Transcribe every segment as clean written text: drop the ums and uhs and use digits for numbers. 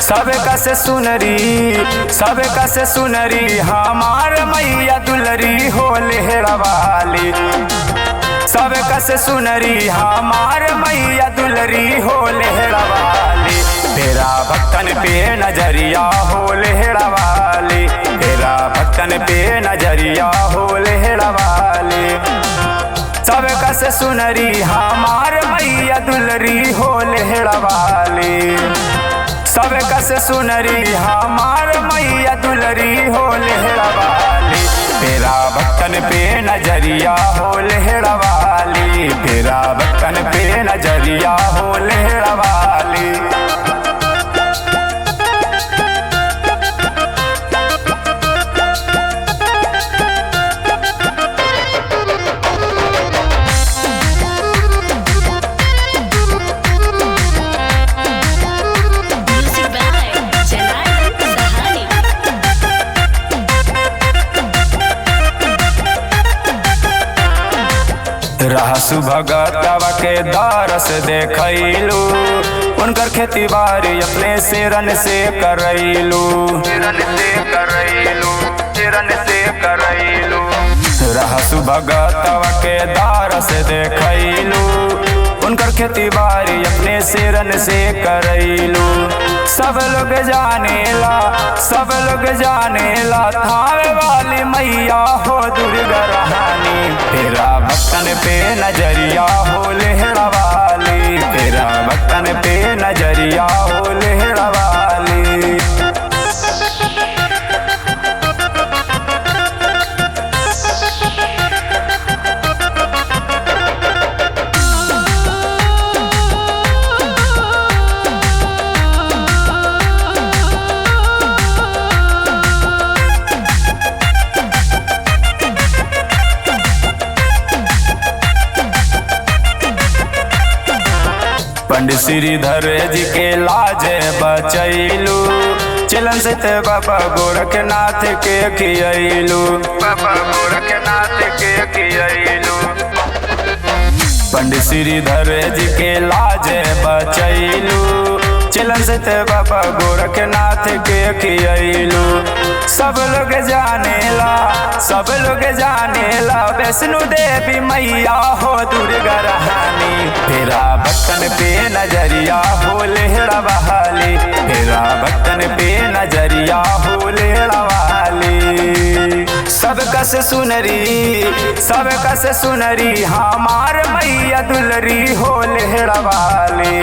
सबका से सुनरी हमार मैया दुलरी हो लेहड़ा वाली। सबका से सुनरी हमार मैया दुलरी हो लेहड़ा वाली। तेरा भक्तन पे नजरिया हो लेहड़ा वाली। तेरा भक्तन पे नजरिया हो लेहड़ा वाली। सबका से सुनरी हमार मैया दुलरी हो लेहड़ा वाली। सबका से सुनरी हमार मैया दुलरी हो लेहड़ा वाली। तेरा भक्तन पे नजरिया हो लेहड़ा वाली। तेरा भक्तन पे नजरिया हो लेहड़ा वाली। रहसु भगतवा के दारस देखैलू। उनकर खेती बाड़ी अपने सिरन से करैलू। रहसु भगतवा के दारस देखैलू। उनकर खेती बाड़ी अपने सिरन से करैलू। सब लोग जानेला थावे वाली मैया हो दुर्गा रानी। तेरा भक्तन पे नजरिया हो लेहड़ा वाली। तेरा भक्तन पे नजरिया हो लेहड़ा वाली। पंडित श्रीधर जी के लाजे बचैलू। चलन से ते बाबा गोरखनाथ के खियैलू। पंडित श्रीधर जी के लाजे बचैलू। चलन से ते बाबा गोरखनाथ के खियैलू। सब लोग जानेला वैष्णो देवी मैया हो दुर्गा रानी। तेरा भक्तन पे नजरिया हो लेहड़ा वाली। तेरा भक्तन पे नजरिया हो लेहड़ा वाली। सबका से सुनरी हमार मैया दुलरी हो लेहड़ा वाली।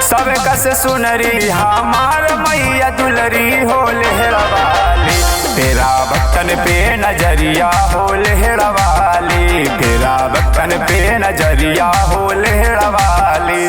सबका से सुनरी हमार मैया दुलरी हो लेहड़ा वाली। तेरा भक्तन पे नजरिया हो लेहड़ा वाली। तेरा भक्तन पे नजरिया हो लेहड़ा वाली।